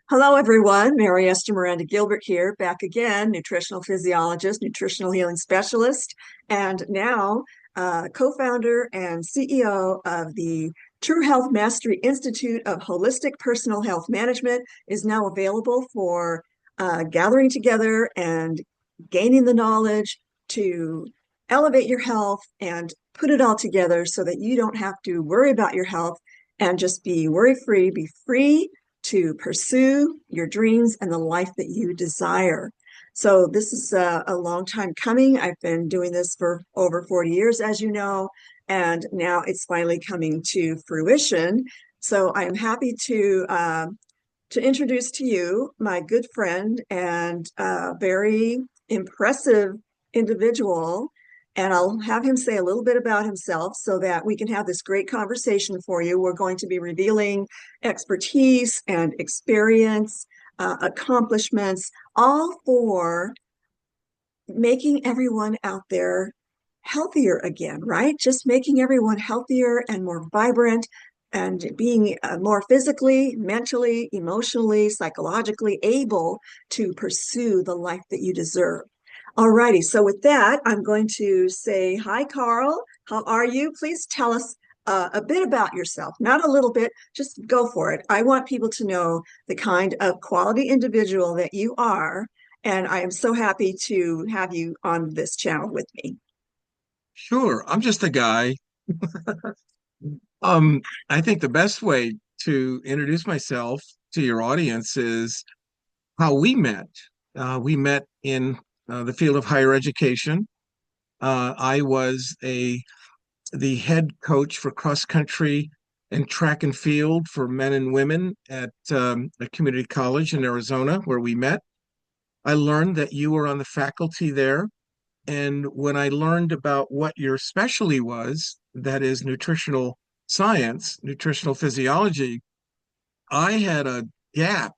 Hello, everyone. Mary Esther Miranda Gilbert here, back again, nutritional physiologist, nutritional healing specialist, and now co-founder and CEO of the True Health Mastery Institute of Holistic Personal Health Management is now available for gathering together and gaining the knowledge to elevate your health and put it all together so that you don't have to worry about your health and just be worry-free, be free to pursue your dreams and the life that you desire. So this is a long time coming. I've been doing this for over 40 years, as you know, and now it's finally coming to fruition. So I am happy to introduce to you my good friend and very impressive individual. And I'll have him say a little bit about himself so that we can have this great conversation for you. We're going to be revealing expertise and experience, accomplishments, all for making everyone out there healthier again, right? Just making everyone healthier and more vibrant and being more physically, mentally, emotionally, psychologically able to pursue the life that you deserve. All righty. So with that, I'm going to say, hi, Carl. How are you? Please tell us a bit about yourself. Not a little bit, just go for it. I want people to know the kind of quality individual that you are. And I am so happy to have you on this channel with me. Sure, I'm just a guy. I think the best way to introduce myself to your audience is how we met. We met in the field of higher education. I was the head coach for cross country and track and field for men and women at a community college in Arizona, where we met. I learned that you were on the faculty there. And when I learned about what your specialty was, that is nutritional science, nutritional physiology, I had a gap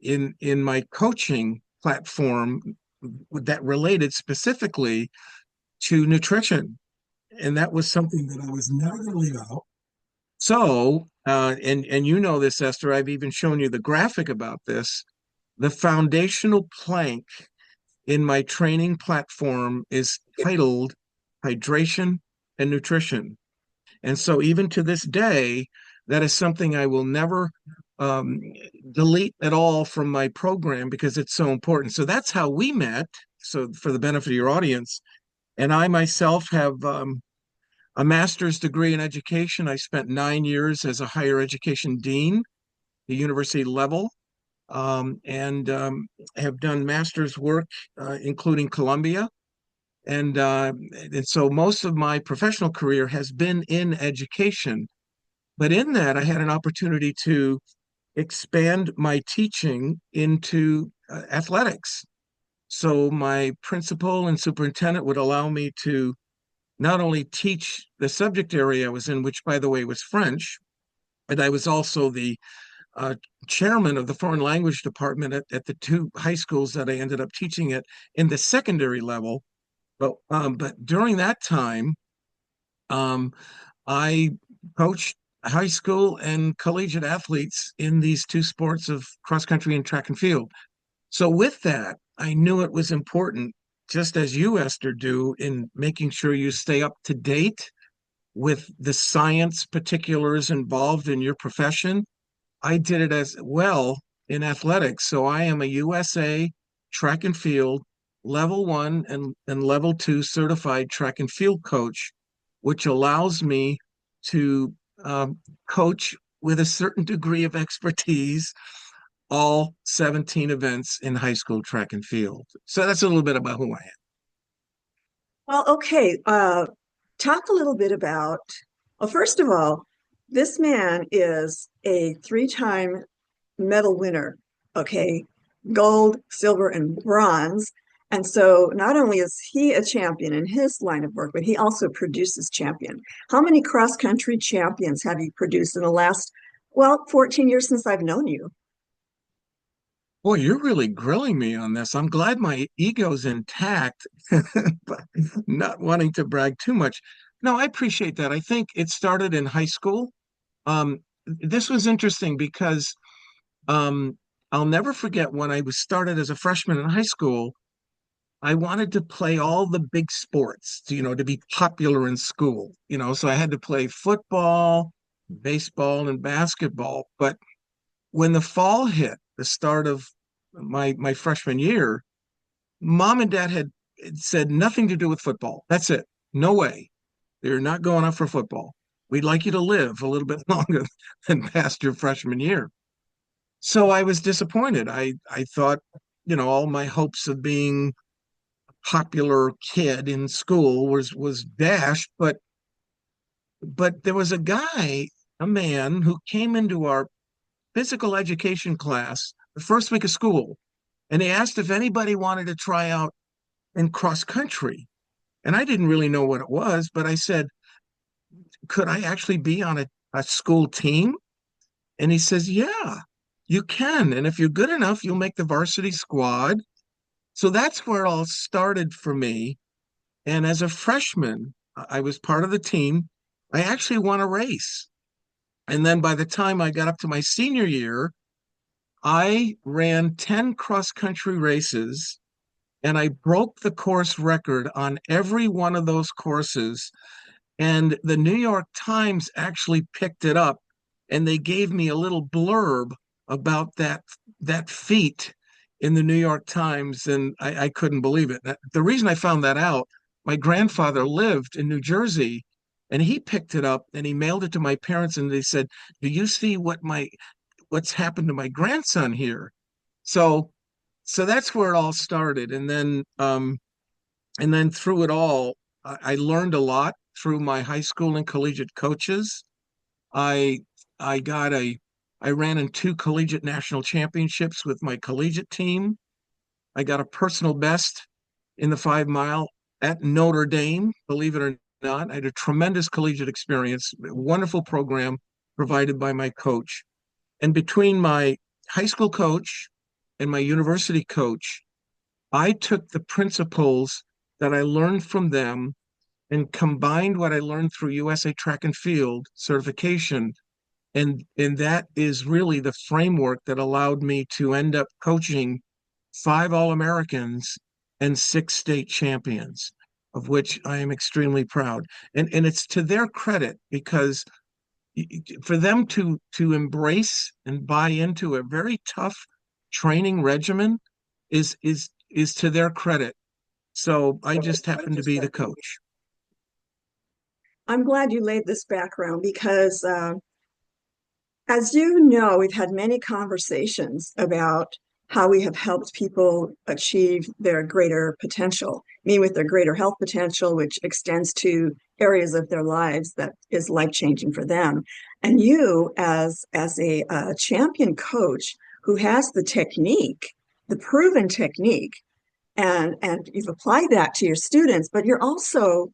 in my coaching platform that related specifically to nutrition. And that was something that I was never going to leave out. So, and you know this, Esther, I've even shown you the graphic about this. The foundational plank in my training platform is titled Hydration and Nutrition. And so, even to this day, that is something I will never um, delete at all from my program because it's so important. So, that's how we met. So, for the benefit of your audience, and I myself have a master's degree in education. I spent 9 years as a higher education dean, the university level, and have done master's work, including Columbia. And so most of my professional career has been in education. But in that, I had an opportunity to expand my teaching into athletics. So my principal and superintendent would allow me to not only teach the subject area I was in, which, by the way, was French, but I was also the uh, chairman of the foreign language department at the two high schools that I ended up teaching at in the secondary level. But during that time, um, I coached high school and collegiate athletes in these two sports of cross country and track and field. So with that, I knew it was important, just as you, Esther, do, in making sure you stay up to date with the science particulars involved in your profession. I did it as well in athletics. So I am a USA track and field level one and level two certified track and field coach, which allows me to coach with a certain degree of expertise all 17 events in high school track and field. So that's a little bit about who I am. Well, okay. Talk a little bit about, well, first of all, this man is a three-time medal winner, okay? Gold, silver, and bronze. And so not only is he a champion in his line of work, but he also produces champion. How many cross-country champions have you produced in the last, well, 14 years since I've known you? Boy, you're really grilling me on this. I'm glad my ego's intact, but not wanting to brag too much. No, I appreciate that. I think it started in high school. This was interesting because um, I'll never forget when I was started as a freshman in high school. I wanted to play all the big sports, to be popular in school, so I had to play football, baseball, and basketball. But when the fall hit, the start of my freshman year, mom and dad had said nothing to do with football. That's it. No way. You're not going up for football. We'd like you to live a little bit longer than past your freshman year. So I was disappointed. I thought, all my hopes of being popular kid in school was dashed, but there was a man who came into our physical education class the first week of school, and he asked if anybody wanted to try out in cross country. And I didn't really know what it was, but I said, could I actually be on a school team? And he says, yeah, you can. And if you're good enough, you'll make the varsity squad. So that's where it all started for me. And as a freshman, I was part of the team. I actually won a race. And then by the time I got up to my senior year, I ran 10 cross country races and I broke the course record on every one of those courses. And the New York Times actually picked it up and they gave me a little blurb about that feat in the New York Times, and I couldn't believe it. The reason I found that out, my grandfather lived in New Jersey, and he picked it up and he mailed it to my parents, and they said, "Do you see what's happened to my grandson here?" So so that's where it all started, and then through it all, I learned a lot through my high school and collegiate coaches. I I got a I ran in two collegiate national championships with my collegiate team. I got a personal best in the 5 mile at Notre Dame, believe it or not. I had a tremendous collegiate experience, wonderful program provided by my coach. And between my high school coach and my university coach, I took the principles that I learned from them and combined what I learned through USA Track and Field certification. And that is really the framework that allowed me to end up coaching five All-Americans and six state champions, of which I am extremely proud. And it's to their credit because for them to embrace and buy into a very tough training regimen is to their credit. So I just happen to be the coach. I'm glad you laid this background because, as you know, we've had many conversations about how we have helped people achieve their greater potential, me with their greater health potential, which extends to areas of their lives that is life-changing for them. And you, as a champion coach who has the technique, the proven technique, and you've applied that to your students, but you're also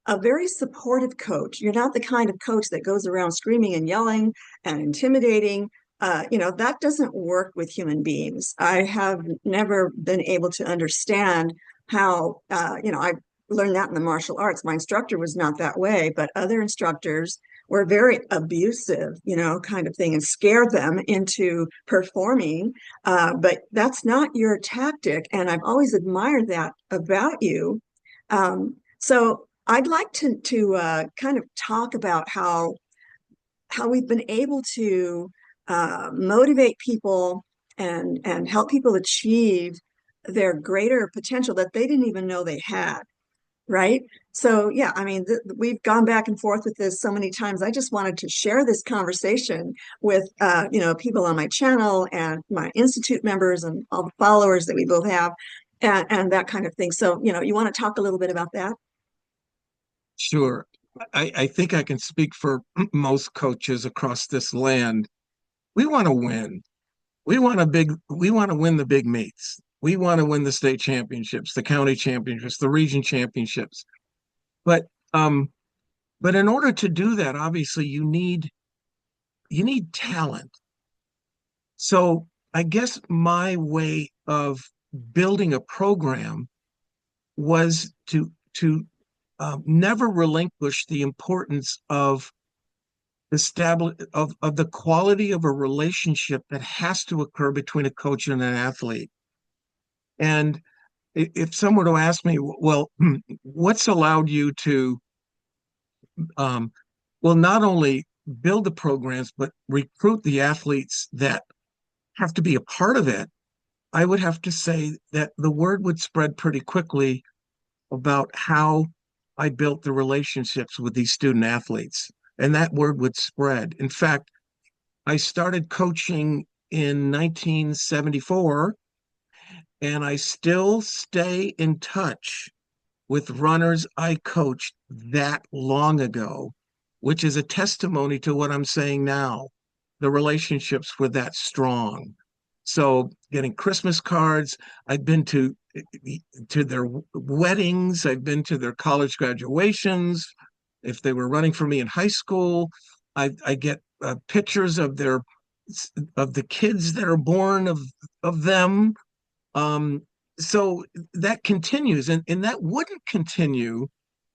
a very supportive coach. You're not the kind of coach that goes around screaming and yelling and intimidating. That doesn't work with human beings. I have never been able to understand how, I learned that in the martial arts. My instructor was not that way, but other instructors were very abusive, kind of thing, and scare them into performing. But that's not your tactic. And I've always admired that about you. So I'd like to kind of talk about how we've been able to motivate people and help people achieve their greater potential that they didn't even know they had, right? So yeah, I mean, we've gone back and forth with this so many times. I just wanted to share this conversation with people on my channel and my institute members and all the followers that we both have, and that kind of thing. So you want to talk a little bit about that? Sure. I think I can speak for most coaches across this land. We want to win. We want to win the big meets. We want to win the state championships, the county championships, the region championships. But um, but in order to do that, obviously you need talent. So I guess my way of building a program was to never relinquish the importance of of the quality of a relationship that has to occur between a coach and an athlete. And if someone were to ask me, well, what's allowed you to, um, well, not only build the programs, but recruit the athletes that have to be a part of it, I would have to say that the word would spread pretty quickly about how I built the relationships with these student athletes. And that word would spread. In fact, I started coaching in 1974, and I still stay in touch with runners I coached that long ago, which is a testimony to what I'm saying now. The relationships were that strong. So getting Christmas cards, I've been to their weddings, I've been to their college graduations. If they were running for me in high school, I get pictures of the kids that are born of them. Um, so that continues, and that wouldn't continue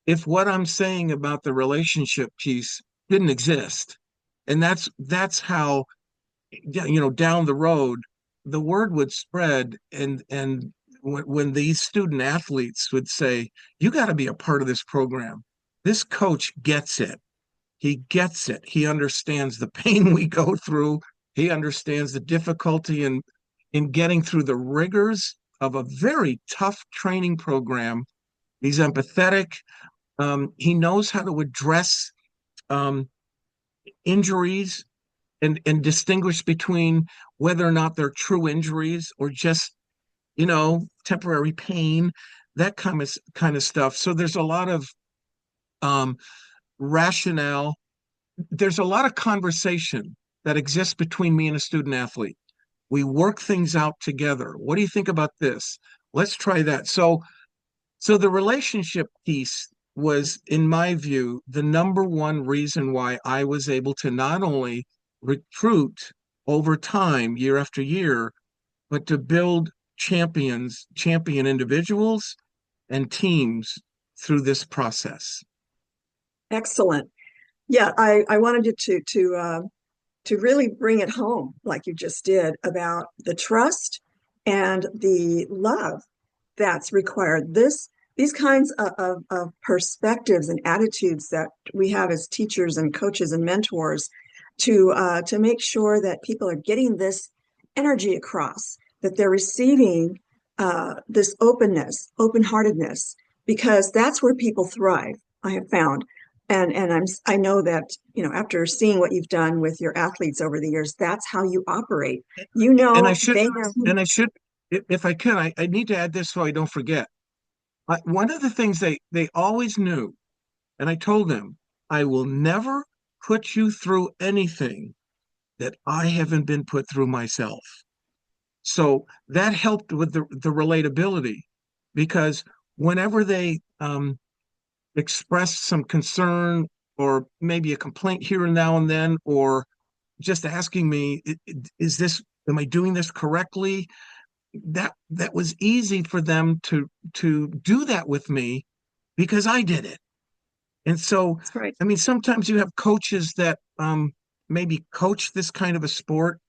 if what I'm saying about the relationship piece didn't exist. And that's how, down the road, the word would spread, and when these student athletes would say, "You got to be a part of this program. This coach gets it. He gets it. He understands the pain we go through. He understands the difficulty in getting through the rigors of a very tough training program. He's empathetic. He knows how to address um, injuries and distinguish between whether or not they're true injuries or just, temporary pain, that kind of stuff. So there's a lot of um, rationale. There's a lot of conversation that exists between me and a student athlete. We work things out together. What do you think about this? Let's try that. So the relationship piece was, in my view, the number one reason why I was able to not only recruit over time, year after year, but to build champion individuals and teams through this process. Excellent. Yeah, I wanted you to really bring it home, like you just did, about the trust and the love that's required. These kinds of perspectives and attitudes that we have as teachers and coaches and mentors to make sure that people are getting this energy across, that they're receiving this openness, open-heartedness, because that's where people thrive, I have found. And I know that, after seeing what you've done with your athletes over the years, that's how you operate. And I should, They know. and I should, if I can, I need to add this so I don't forget. One of the things they always knew, and I told them, I will never put you through anything that I haven't been put through myself. So that helped with the relatability, because whenever they expressed some concern or maybe a complaint here and now and then, or just asking me, am I doing this correctly? That was easy for them to do that with me because I did it. And so, That's right. I mean, sometimes you have coaches that maybe coach this kind of a sport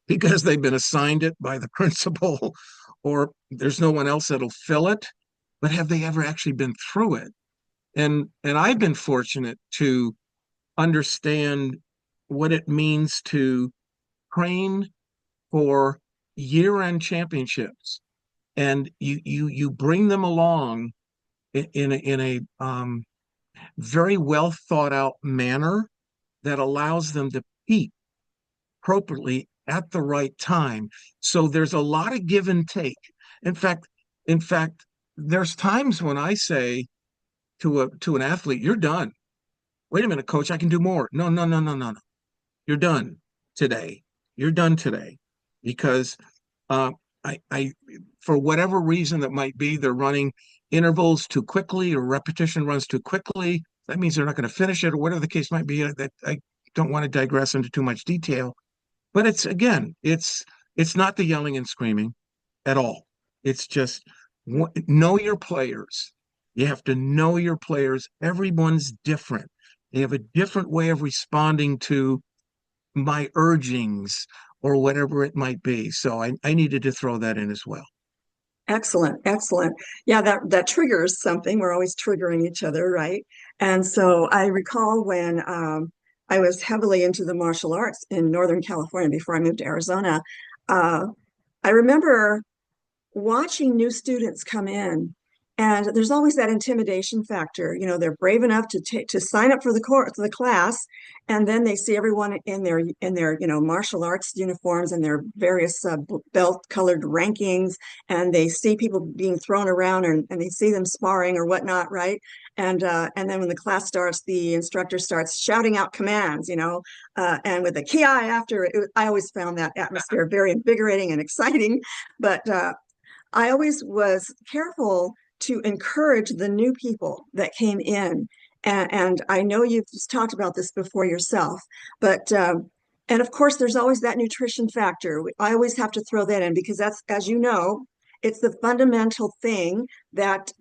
because they've been assigned it by the principal, or there's no one else that'll fill it. But have they ever actually been through it? And I've been fortunate to understand what it means to train for year-end championships, and you bring them along in a very well thought out manner that allows them to peak appropriately at the right time. So there's a lot of give and take. In fact, in fact, there's times when I say to an athlete, "You're done. Wait a minute, coach, I can do more." No, no, no, no, no, no. You're done today. You're done today, because uh, I, for whatever reason that might be, they're running intervals too quickly or repetition runs too quickly. That means they're not going to finish it, or whatever the case might be. That I don't want to digress into too much detail, but it's not the yelling and screaming at all. It's just know your players. You have to know your players. Everyone's different. They have a different way of responding to my urgings or whatever it might be. So I needed to throw that in as well. Excellent, excellent. Yeah, that triggers something. We're always triggering each other, right? And so I recall when I was heavily into the martial arts in Northern California before I moved to Arizona. Uh, I remember watching new students come in, and there's always that intimidation factor. They're brave enough to sign up for the class, and then they see everyone in their martial arts uniforms and their various belt colored rankings, and they see people being thrown around, and they see them sparring or whatnot, right? And then when the class starts, the instructor starts shouting out commands, and with the ki after it. I always found that atmosphere very invigorating and exciting, but I always was careful to encourage the new people that came in. And I know you've just talked about this before yourself, but, and of course, there's always that nutrition factor. I always have to throw that in because that's, as you know, it's the fundamental thing that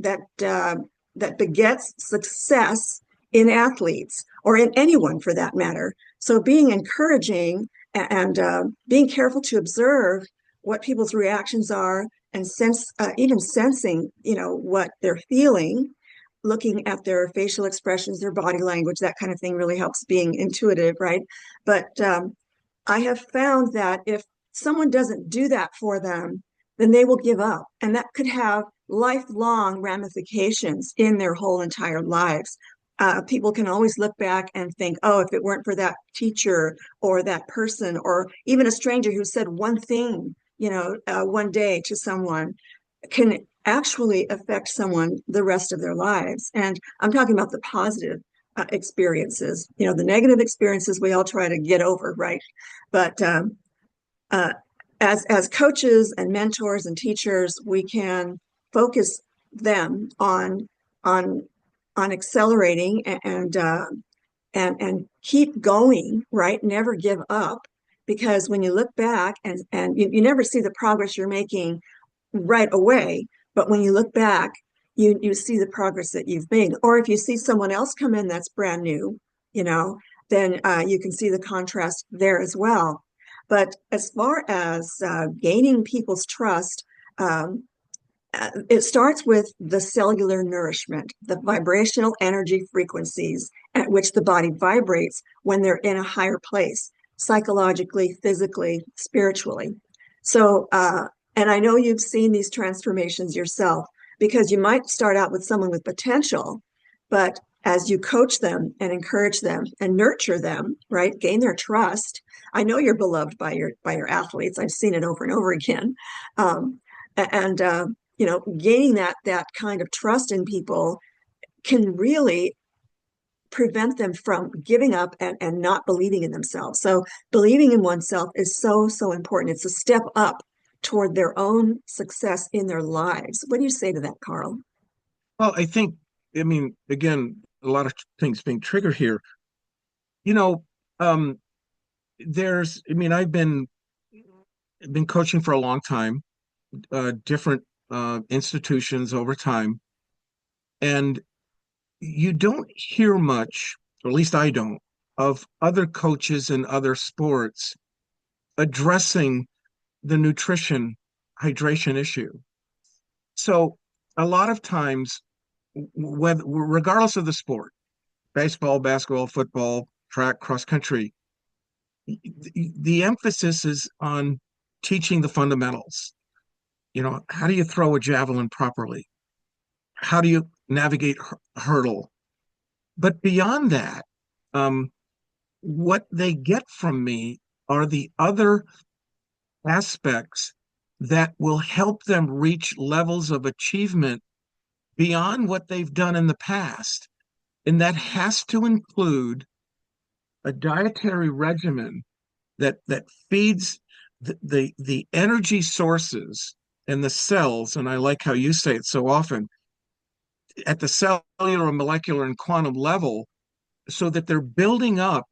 begets success in athletes or in anyone for that matter. So being encouraging and being careful to observe what people's reactions are and even sensing, what they're feeling, looking at their facial expressions, their body language, that kind of thing really helps being intuitive, right? But I have found that if someone doesn't do that for them, then they will give up. And that could have lifelong ramifications in their whole entire lives. People can always look back and think, oh, if it weren't for that teacher or that person or even a stranger who said one thing, one day to someone, can actually affect someone the rest of their lives. And I'm talking about the positive experiences. The negative experiences we all try to get over, right? But uh, as coaches and mentors and teachers, we can focus them on on accelerating and keep going, right? Never give up, because when you look back and you never see the progress you're making right away, but when you look back, you see the progress that you've made. Or if you see someone else come in that's brand new, you know, then you can see the contrast there as well. But as far as gaining people's trust, um, it starts with the cellular nourishment, the vibrational energy frequencies at which the body vibrates when they're in a higher place, psychologically, physically, spiritually. So, and I know you've seen these transformations yourself because you might start out with someone with potential, but as you coach them and encourage them and nurture them, right, gain their trust. I know you're beloved by your athletes. I've seen it over and over again, and gaining that kind of trust in people can really prevent them from giving up and not believing in themselves. So believing in oneself is so, so important. It's a step up toward their own success in their lives. What do you say to that, Carl? Well, I mean, again, a lot of things being triggered here. You know, um, I mean, I've been coaching for a long time, different institutions over time, and you don't hear much, or at least I don't, of other coaches in other sports addressing the nutrition hydration issue. So a lot of times, regardless of the sport, baseball, basketball, football, track, cross country, the emphasis is on teaching the fundamentals. How do you throw a javelin properly? How do you navigate hurdle? But beyond that, um, what they get from me are the other aspects that will help them reach levels of achievement beyond what they've done in the past. And that has to include a dietary regimen that feeds the energy sources and the cells, and I like how you say it so often, at the cellular, molecular, and quantum level, so that they're building up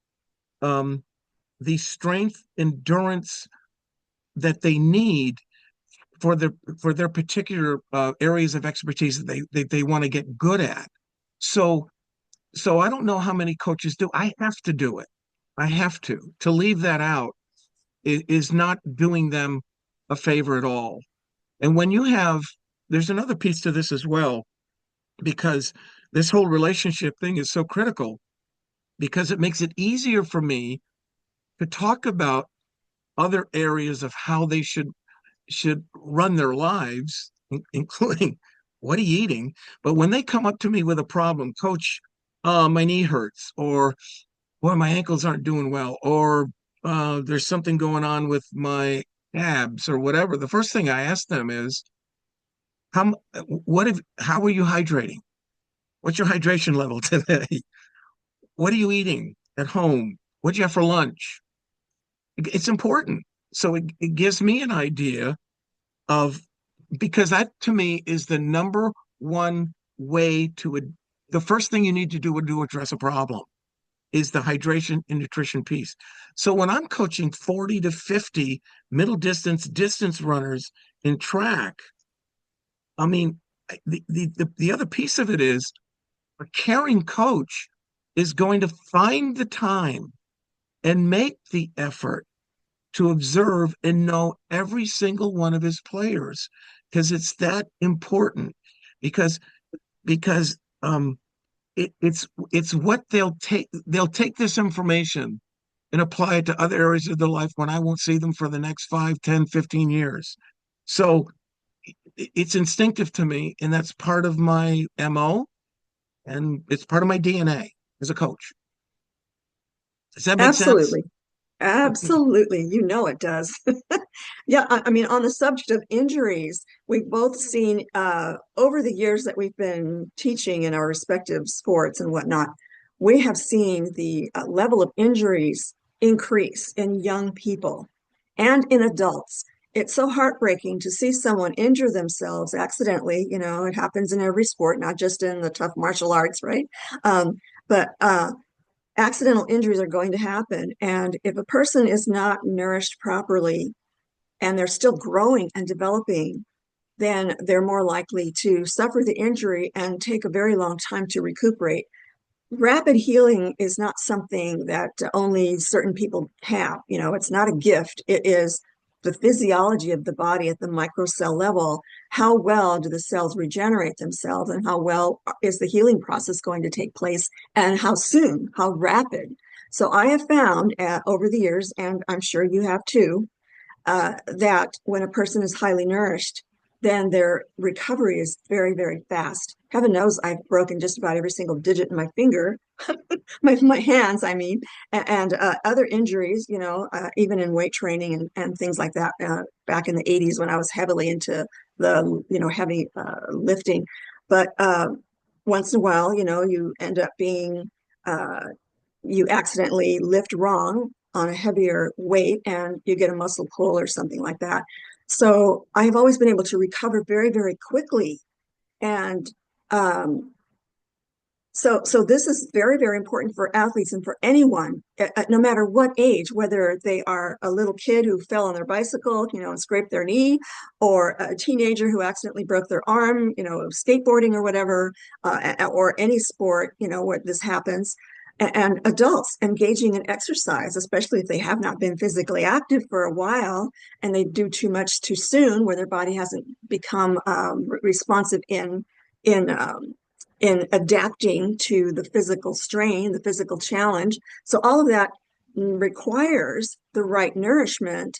um, the strength, endurance that they need for their particular areas of expertise that they want to get good at. So So I don't know how many coaches do. I have to do it. I have to. To leave that out is not doing them a favor at all. And when you have, there's another piece to this as well, because this whole relationship thing is so critical because it makes it easier for me to talk about other areas of how they should run their lives, including what are you eating? But when they come up to me with a problem, coach, my knee hurts, or boy, my ankles aren't doing well, or there's something going on with my abs or whatever, the first thing I ask them is, how are you hydrating? What's your hydration level today? What are you eating at home? What do you have for lunch? It's important. So it gives me an idea of, because that to me is the number one way the first thing you need to do to address a problem is the hydration and nutrition piece. So when I'm coaching 40 to 50 middle distance runners in track, I mean, the other piece of it is a caring coach is going to find the time and make the effort to observe and know every single one of his players because it's that important because because it's what they'll take this information and apply it to other areas of their life when I won't see them for the next 5, 10, 15 years. So it's instinctive to me, and that's part of my MO, and it's part of my DNA as a coach. Does that make sense? Absolutely. Absolutely. You know it does. Yeah, I mean, on the subject of injuries, we've both seen over the years that we've been teaching in our respective sports and whatnot, we have seen the level of injuries increase in young people and in adults. It's so heartbreaking to see someone injure themselves accidentally. You know, it happens in every sport, not just in the tough martial arts, right? But accidental injuries are going to happen. And if a person is not nourished properly and they're still growing and developing, then they're more likely to suffer the injury and take a very long time to recuperate. Rapid healing is not something that only certain people have. You know, it's not a gift. It is the physiology of the body at the microcell level. How well do the cells regenerate themselves, and how well is the healing process going to take place, and how soon, how rapid? So I have found over the years, and I'm sure you have too, that when a person is highly nourished, then their recovery is very, very fast. Heaven knows I've broken just about every single digit in my finger, my hands, I mean, and other injuries, you know, even in weight training and things like that back in the 80s when I was heavily into the, you know, heavy lifting. But once in a while, you know, you end up being uh, you accidentally lift wrong on a heavier weight and you get a muscle pull or something like that. So I've always been able to recover very, very quickly. And um, so this is very, very important for athletes and for anyone, no matter what age, whether they are a little kid who fell on their bicycle, you know, and scraped their knee, or a teenager who accidentally broke their arm, you know, skateboarding or whatever, or any sport, you know, where this happens. And adults engaging in exercise, especially if they have not been physically active for a while and they do too much too soon, where their body hasn't become responsive in in adapting to the physical strain, the physical challenge. So all of that requires the right nourishment.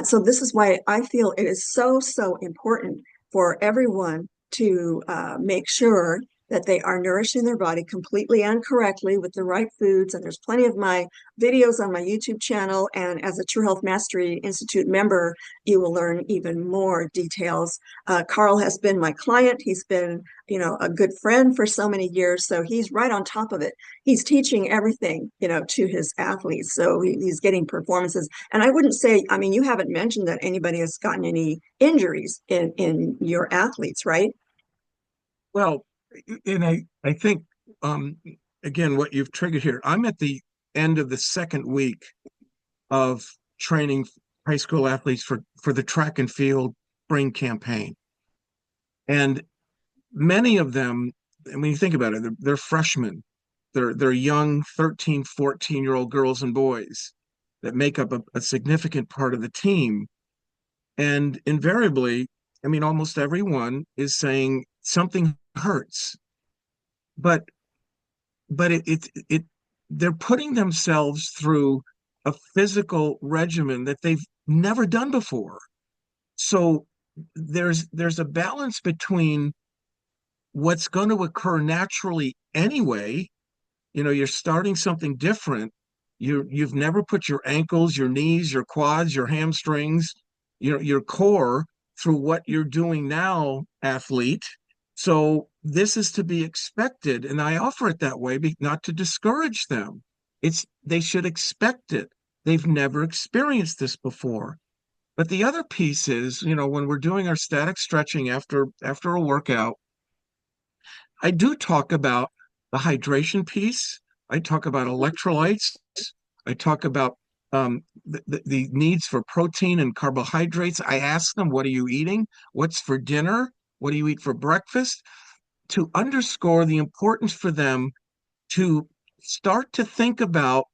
So this is why I feel it is so, so important for everyone to make sure that they are nourishing their body completely and correctly with the right foods. And there's plenty of my videos on my YouTube channel. And as a True Health Mastery Institute member, you will learn even more details. Carl has been my client. He's been, you know, a good friend for so many years. So he's right on top of it. He's teaching everything, you know, to his athletes. So he's getting performances. And I wouldn't say, I mean, you haven't mentioned that anybody has gotten any injuries in your athletes, right? Well, and I think um, again what you've triggered here. I'm at the end of the second week of training high school athletes for the track and field spring campaign, and many of them. I mean, you think about it, they're freshmen, They're young 13, 14-year-old girls and boys that make up a significant part of the team. And invariably, I mean, almost everyone is saying something hurts, but but they're putting themselves through a physical regimen that they've never done before. So there's a balance between what's going to occur naturally anyway. You're starting something different. You've never put your ankles, your knees, your quads, your hamstrings, your core through what you're doing now, athlete. So this is to be expected, and I offer it that way, not to discourage them. They should expect it. They've never experienced this before. But the other piece is, when we're doing our static stretching after a workout, I do talk about the hydration piece. I talk about electrolytes. I talk about the needs for protein and carbohydrates. I ask them, what are you eating? What's for dinner? What do you eat for breakfast? To underscore the importance for them to start to think about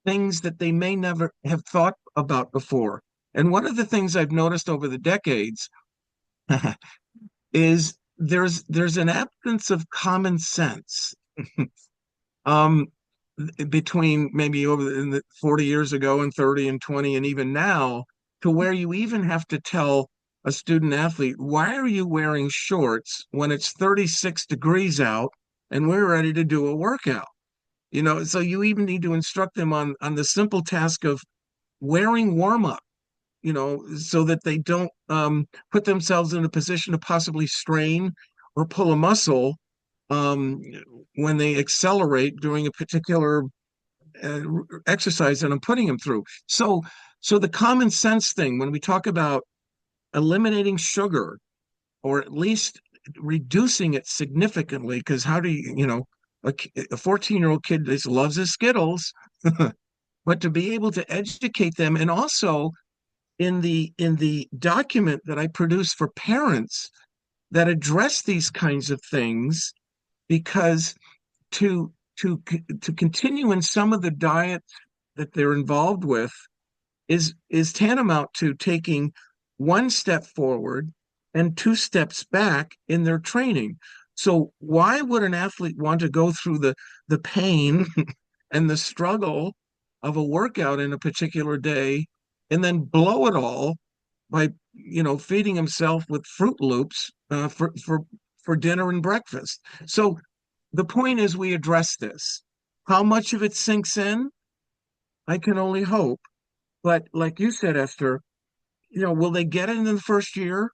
things that they may never have thought about before. And one of the things I've noticed over the decades is there's an absence of common sense. um, Between maybe in the 40 years ago and 30 and 20 and even now, to where you even have to tell a student athlete, why are you wearing shorts when it's 36 degrees out and we're ready to do a workout? So you even need to instruct them on the simple task of wearing warm up, so that they don't put themselves in a position to possibly strain or pull a muscle um, when they accelerate during a particular uh, exercise that I'm putting them through. So the common sense thing, when we talk about eliminating sugar or at least reducing it significantly, because how do a 14-year-old kid just loves his Skittles, but to be able to educate them, and also in the document that I produce for parents that address these kinds of things, because to to continue in some of the diets that they're involved with is tantamount to taking one step forward and two steps back in their training. So why would an athlete want to go through the pain and the struggle of a workout in a particular day and then blow it all by feeding himself with Fruit Loops for dinner and breakfast? So the point is, we address this. How much of it sinks in, I can only hope. But like you said, Esther, will they get it in the first year?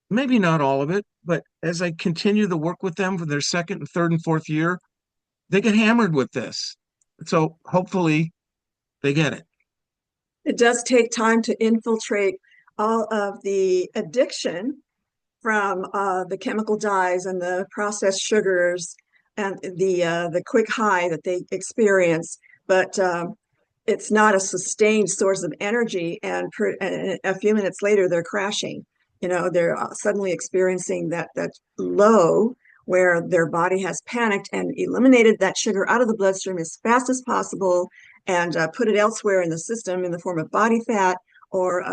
Maybe not all of it, but as I continue to work with them for their second and third and fourth year, they get hammered with this. So hopefully they get it. It does take time to infiltrate all of the addiction from the chemical dyes and the processed sugars and the quick high that they experience, but it's not a sustained source of energy. And a few minutes later, they're crashing. They're suddenly experiencing that low where their body has panicked and eliminated that sugar out of the bloodstream as fast as possible and put it elsewhere in the system in the form of body fat or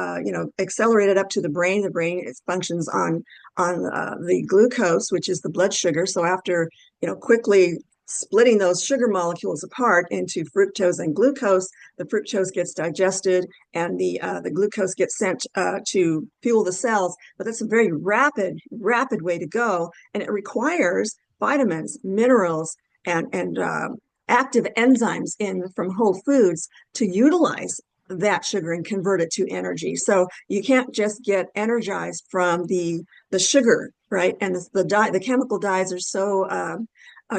accelerate it up to the brain. The brain functions on the glucose, which is the blood sugar. So after quickly splitting those sugar molecules apart into fructose and glucose, the fructose gets digested and the glucose gets sent to fuel the cells. But that's a very rapid way to go, and it requires vitamins, minerals, and active enzymes in from whole foods to utilize that sugar and convert it to energy. So you can't just get energized from the sugar, right? And the chemical dyes are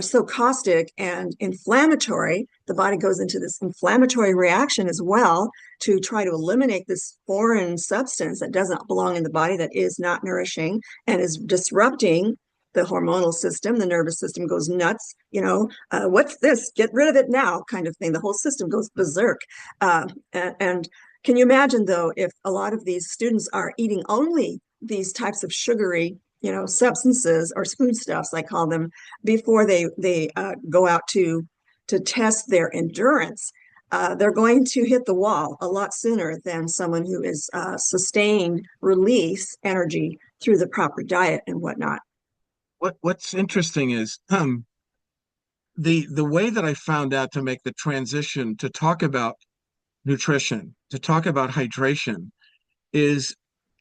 so caustic and inflammatory. The body goes into this inflammatory reaction as well to try to eliminate this foreign substance that doesn't belong in the body, that is not nourishing and is disrupting the hormonal system. The nervous system goes nuts. What's this? Get rid of it now, kind of thing. The whole system goes berserk. And can you imagine, though, if a lot of these students are eating only these types of sugary substances or foodstuffs, I call them, before they go out to test their endurance, they're going to hit the wall a lot sooner than someone who is sustained release energy through the proper diet and whatnot. What's interesting is the way that I found out to make the transition to talk about nutrition, to talk about hydration, is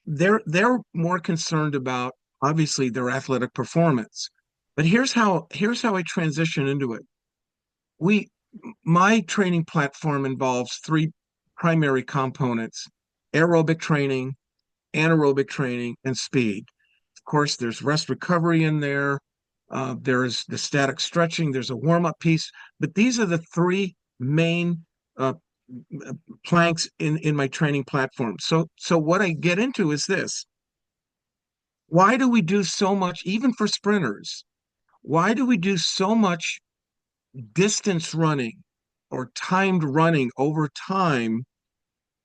they're more concerned about obviously their athletic performance. But here's how I transition into it. We My training platform involves three primary components: aerobic training, anaerobic training, and speed. Of course, there's rest recovery in there. There's the static stretching. There's a warm-up piece. But these are the three main uh, planks in my training platform. So what I get into is this. Why do we do so much, even for sprinters? Why do we do so much distance running or timed running over time?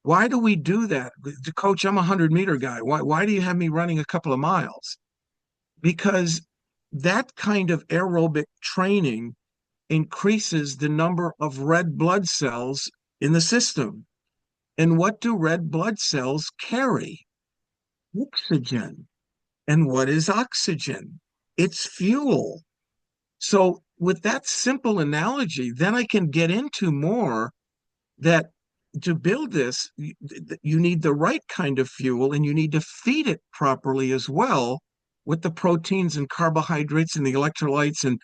Why do we do that? Coach, I'm a 100-meter guy. Why do you have me running a couple of miles? Because that kind of aerobic training increases the number of red blood cells in the system. And what do red blood cells carry? Oxygen. And what is oxygen? It's fuel. So, with that simple analogy, then I can get into more that to build this, you need the right kind of fuel and you need to feed it properly as well with the proteins and carbohydrates and the electrolytes and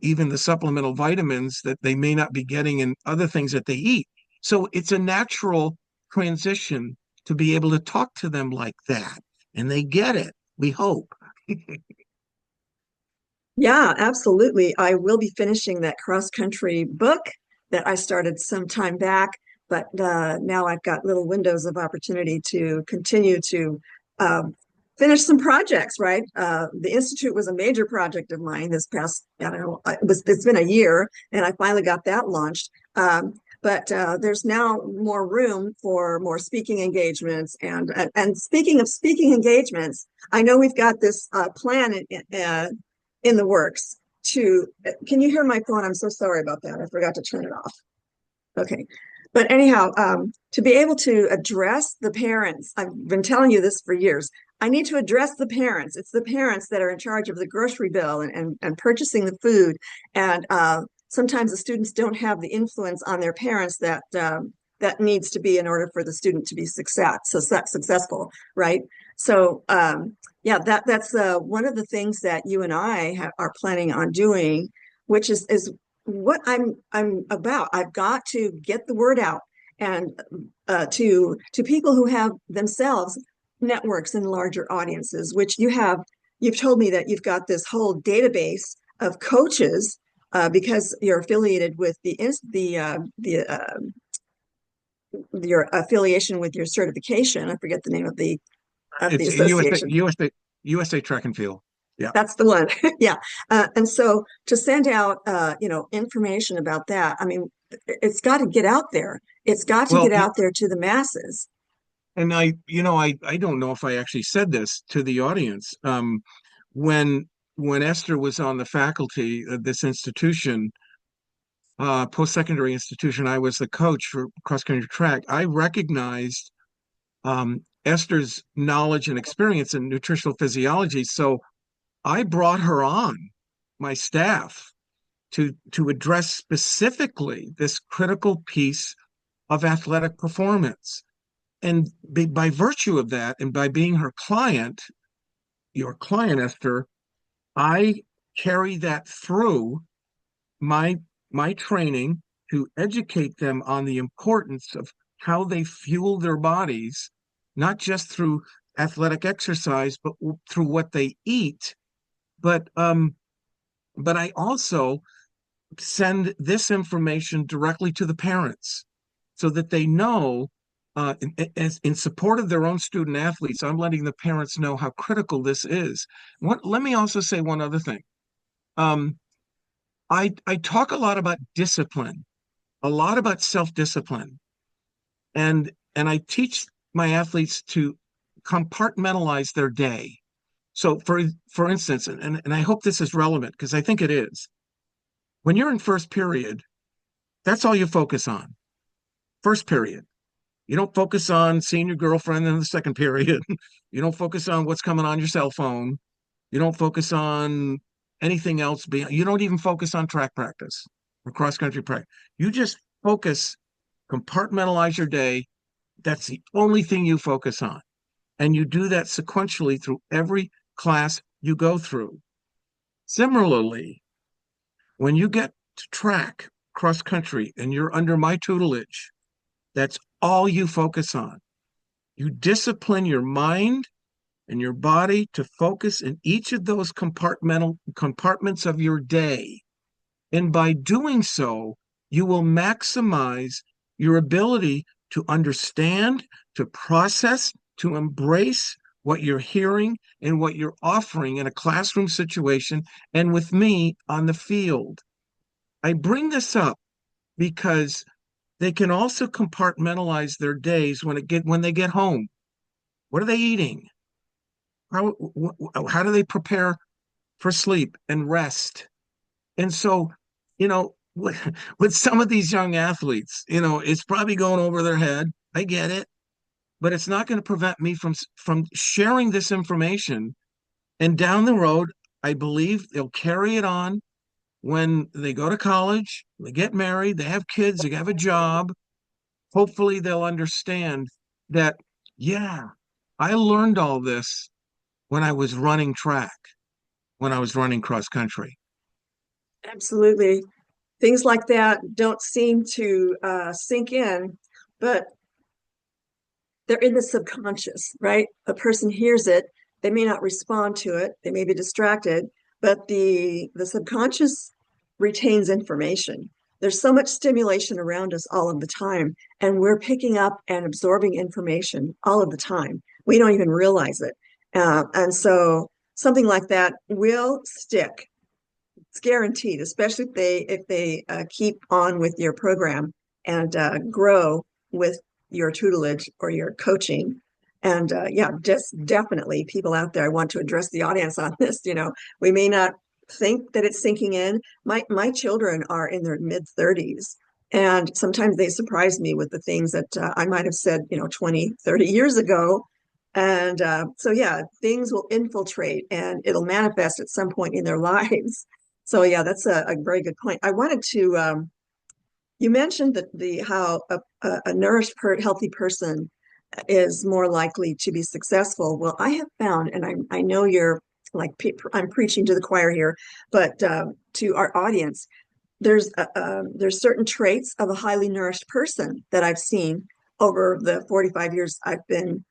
even the supplemental vitamins that they may not be getting in other things that they eat. So it's a natural transition to be able to talk to them like that. And they get it, we hope. Yeah, absolutely. I will be finishing that cross country book that I started some time back, but now I've got little windows of opportunity to continue to uh, finish some projects, right? The Institute was a major project of mine this past, I don't know, it's been a year, and I finally got that launched. But there's now more room for more speaking engagements. And speaking of speaking engagements, I know we've got this plan in the works to, can you hear my phone? I'm so sorry about that. I forgot to turn it off. Okay. But anyhow, to be able to address the parents, I've been telling you this for years. I need to address the parents. It's the parents that are in charge of the grocery bill and purchasing the food. And sometimes the students don't have the influence on their parents that needs to be in order for the student to be successful, right? So yeah, that's one of the things that you and I are planning on doing, which is what I'm about. I've got to get the word out and to people who have themselves networks and larger audiences, which you have. You've told me that you've got this whole database of coaches because you're affiliated with your affiliation with your certification. I forget the name of the It's USA, association. USA Track and Field. Yeah. That's the one. Yeah. And so to send out, information about that, I mean, it's got to get out there. It's got to Well, get out there to the masses. and I don't know if I actually said this to the audience. When Esther was on the faculty of this institution, post-secondary institution, I was the coach for cross-country track. I recognized Esther's knowledge and experience in nutritional physiology, so I brought her on my staff to address specifically this critical piece of athletic performance. And by virtue of that, and by being her client, your client, Esther, I carry that through my my training to educate them on the importance of how they fuel their bodies, not just through athletic exercise, but through what they eat. But I also send this information directly to the parents so that they know, in support of their own student athletes, I'm letting the parents know how critical this is. Let me also say one other thing. Um, I talk a lot about discipline, a lot about self-discipline, and I teach my athletes to compartmentalize their day. So for instance, and I hope this is relevant because I think it is. When you're in first period, that's all you focus on. First period. You don't focus on seeing your girlfriend in the second period. You don't focus on what's coming on your cell phone. You don't focus on anything else. You don't even focus on track practice or cross country practice. You just focus, compartmentalize your day. That's the only thing you focus on. And you do that sequentially through every class you go through. Similarly, when you get to track cross country and you're under my tutelage, that's all you focus on. You discipline your mind and your body to focus in each of those compartments of your day. And by doing so, you will maximize your ability to understand, to process, to embrace what you're hearing and what you're offering in a classroom situation and with me on the field. I bring this up because they can also compartmentalize their days when they get home. What are they eating? How do they prepare for sleep and rest? And so, you know, with some of these young athletes, it's probably going over their head. I get it, but it's not going to prevent me from sharing this information. And down the road, I believe they'll carry it on when they go to college, they get married, they have kids, they have a job. Hopefully, they'll understand that, yeah, I learned all this when I was running track, when I was running cross country. Absolutely. Things like that don't seem to sink in, but they're in the subconscious, right? A person hears it, they may not respond to it, they may be distracted, but the subconscious retains information. There's so much stimulation around us all of the time, and we're picking up and absorbing information all of the time. We don't even realize it. And so something like that will stick. It's guaranteed, especially if they keep on with your program and grow with your tutelage or your coaching. And yeah, just definitely people out there, I want to address the audience on this. We may not think that it's sinking in. My children are in their mid 30s. And sometimes they surprise me with the things that I might have said, 20, 30 years ago. And so, yeah, things will infiltrate and it'll manifest at some point in their lives. So yeah, that's a very good point. I wanted to you mentioned that the how a nourished, healthy person is more likely to be successful. Well, I have found, and I know you're like I'm preaching to the choir here, but to our audience, there's certain traits of a highly nourished person that I've seen over the 45 years I've been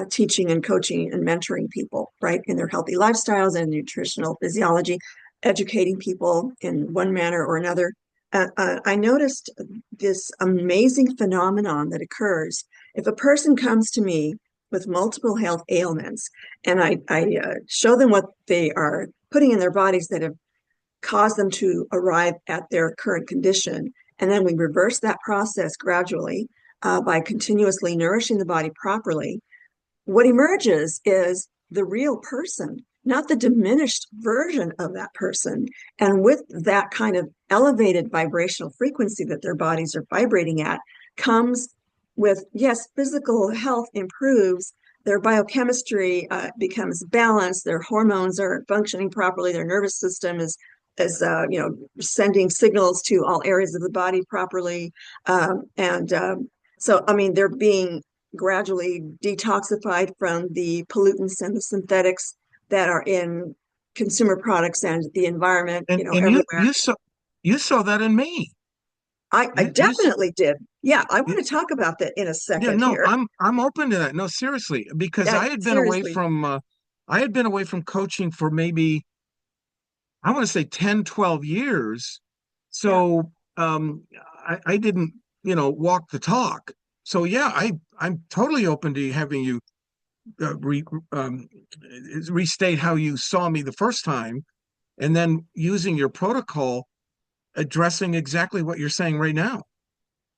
teaching and coaching and mentoring people, right, in their healthy lifestyles and nutritional physiology, educating people in one manner or another. I noticed this amazing phenomenon that occurs if a person comes to me with multiple health ailments, and I show them what they are putting in their bodies that have caused them to arrive at their current condition. And then we reverse that process gradually by continuously nourishing the body properly. What emerges is the real person, not the diminished version of that person. And with that kind of elevated vibrational frequency that their bodies are vibrating at, comes with, yes, physical health improves, their biochemistry becomes balanced, their hormones are functioning properly, their nervous system is sending signals to all areas of the body properly. So, I mean, they're being gradually detoxified from the pollutants and the synthetics that are in consumer products and the environment, And everywhere. you saw that in me. I You you s- definitely did. Yeah, I want you- to talk about that in a yeah, second no, here. I'm open to that. No, seriously, because Yeah, seriously. I had been away from coaching for maybe, I want to say 10, 12 years. Yeah. So I didn't, walk the talk. So yeah, I'm totally open to having you uh, re, um, restate how you saw me the first time, and then using your protocol, addressing exactly what you're saying right now.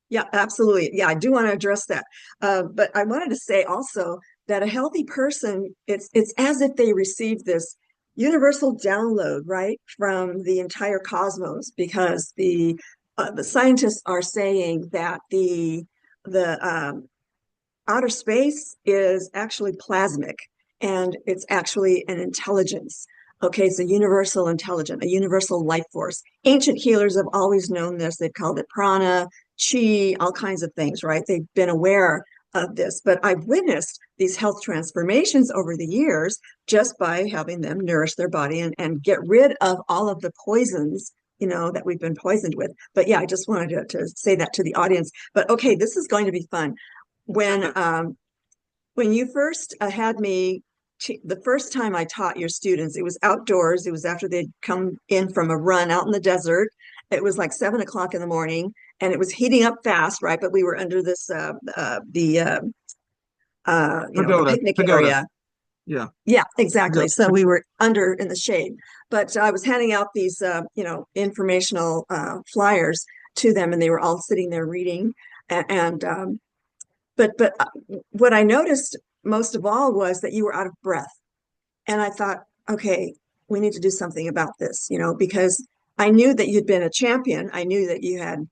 Yeah, absolutely. Yeah, I do want to address that. But I wanted to say also, that a healthy person, it's as if they received this universal download, right, from the entire cosmos, because the scientists are saying that the outer space is actually plasmic, and it's actually an intelligence. Okay, it's a universal intelligence, a universal life force. Ancient healers have always known this. They've called it prana, chi, all kinds of things, right? They've been aware of this, but I've witnessed these health transformations over the years just by having them nourish their body and get rid of all of the poisons, that we've been poisoned with. But yeah, I just wanted to say that to the audience. But okay, this is going to be fun. When you first had me, the first time I taught your students, it was outdoors. It was after they'd come in from a run out in the desert. It was like 7 o'clock in the morning, and it was heating up fast, right? But we were under this the Pagoda, picnic pagoda. area. Yeah. Yeah, exactly. Pagoda. So we were under in the shade, but I was handing out these, informational flyers to them, and they were all sitting there reading. And but what I noticed most of all was that you were out of breath. And I thought, okay, we need to do something about this, because I knew that you'd been a champion. I knew that you had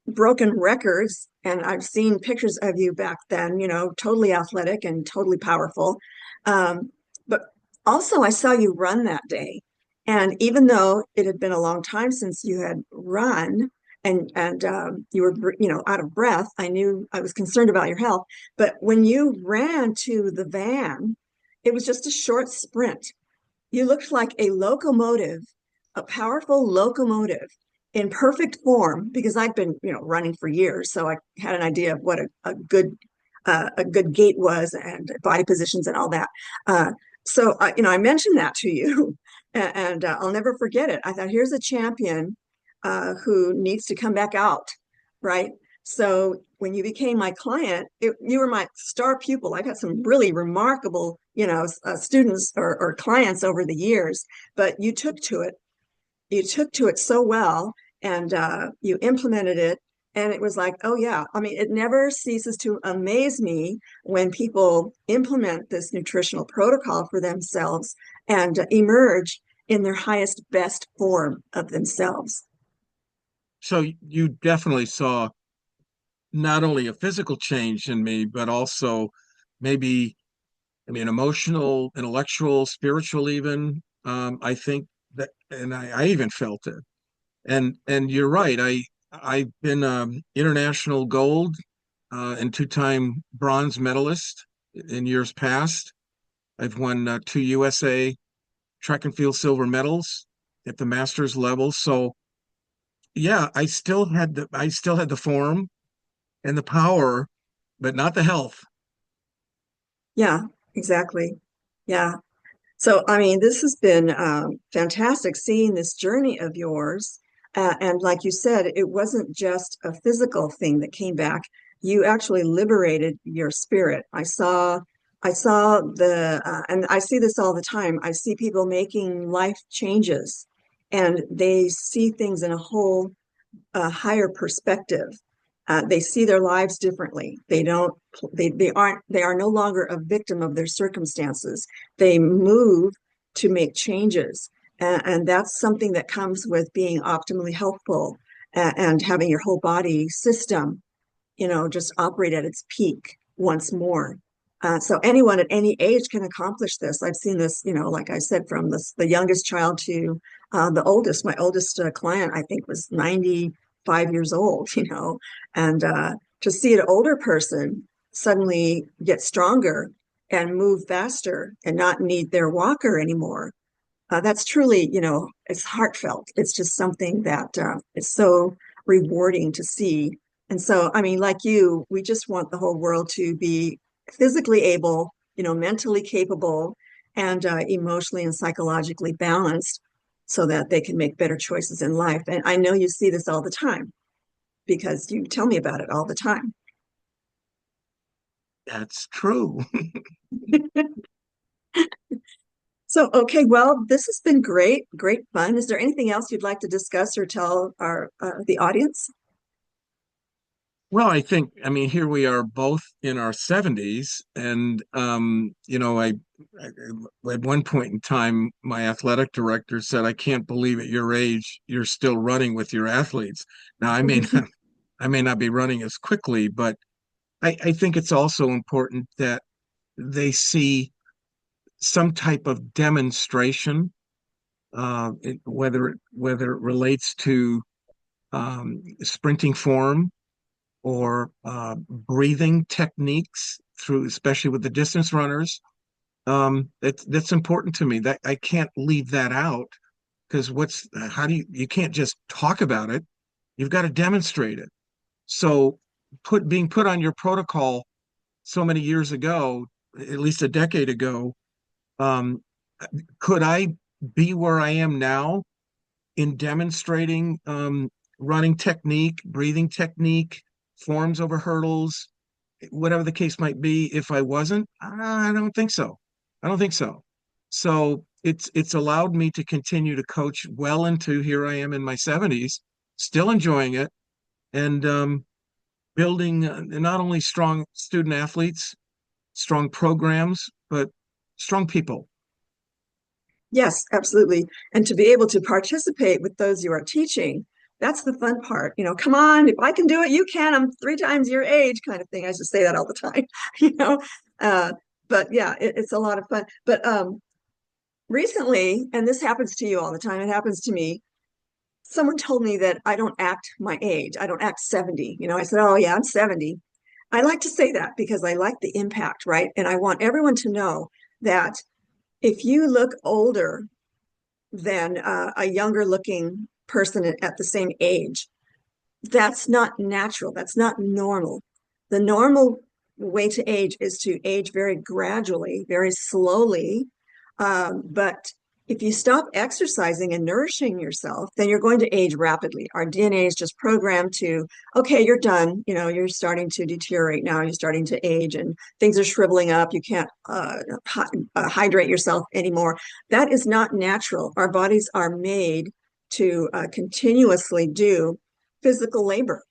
broken records, and I've seen pictures of you back then, totally athletic and totally powerful. But also, I saw you run that day. And even though it had been a long time since you had run, and you were out of breath, I knew I was concerned about your health. But when you ran to the van, it was just a short sprint. You looked like a locomotive, a powerful locomotive in perfect form, because I'd been, running for years, so I had an idea of what a good gait was, and body positions and all that. So I mentioned that to you, and I'll never forget it. I thought, here's a champion who needs to come back out, right? So when you became my client, you were my star pupil. I've had some really remarkable, students or clients over the years, but you took to it. You took to it so well, and you implemented it. And it was like, oh, yeah. I mean, it never ceases to amaze me when people implement this nutritional protocol for themselves and emerge in their highest, best form of themselves. So you definitely saw not only a physical change in me, but also maybe, I mean, emotional, intellectual, spiritual, even. I think that, and I even felt it. And you're right. I've been international gold and two-time bronze medalist in years past. I've won two USA track and field silver medals at the masters level. So yeah, I still had the form and the power, but not the health. Yeah, exactly. Yeah. So, I mean, this has been fantastic seeing this journey of yours. And like you said, it wasn't just a physical thing that came back. You actually liberated your spirit. I saw and I see this all the time. I see people making life changes, and they see things in a whole higher perspective. They see their lives differently. They don't, they are no longer a victim of their circumstances. They move to make changes. And that's something that comes with being optimally healthful, and having your whole body system, just operate at its peak once more. So anyone at any age can accomplish this. I've seen this, like I said, from the youngest child to the oldest. My oldest client, I think, was 95 years old, and to see an older person suddenly get stronger and move faster and not need their walker anymore. That's truly, it's heartfelt. It's just something that is so rewarding to see. And so, I mean, like you, we just want the whole world to be physically able, mentally capable, and emotionally and psychologically balanced, so that they can make better choices in life. And I know you see this all the time because you tell me about it all the time. That's true. So, okay, well, this has been great, great fun. Is there anything else you'd like to discuss or tell the audience? Well, I mean, here we are both in our 70s. And, at one point in time, my athletic director said, I can't believe at your age, you're still running with your athletes. Now, I may not be running as quickly, but I think it's also important that they see some type of demonstration, whether it relates to sprinting form or breathing techniques through, especially with the distance runners. That's important to me. That I can't leave that out because how do you can't just talk about it. You've got to demonstrate it. So being put on your protocol so many years ago, at least a decade ago, um, could I be where I am now in demonstrating running technique, breathing technique, forms over hurdles, whatever the case might be, if I wasn't? I don't think so. I don't think so. So it's allowed me to continue to coach well into here I am in my 70s, still enjoying it, and building not only strong student athletes, strong programs, but strong people. Yes, absolutely. And to be able to participate with those you are teaching, that's the fun part. Come on, if I can do it, you can. I'm three times your age, kind of thing. I just say that all the time, you know. Uh, but yeah, it's a lot of fun. But recently, and this happens to you all the time, it happens to me. Someone told me that I don't act my age. I don't act 70. I said, oh yeah, I'm 70. I like to say that because I like the impact, right? And I want everyone to know that if you look older than a younger looking person at the same age, that's not natural. That's not normal. The normal way to age is to age very gradually, very slowly. But if you stop exercising and nourishing yourself, then you're going to age rapidly. Our DNA is just programmed to, okay, you're done. You're starting to deteriorate now. You're starting to age and things are shriveling up. You can't hydrate yourself anymore. That is not natural. Our bodies are made to continuously do physical labor,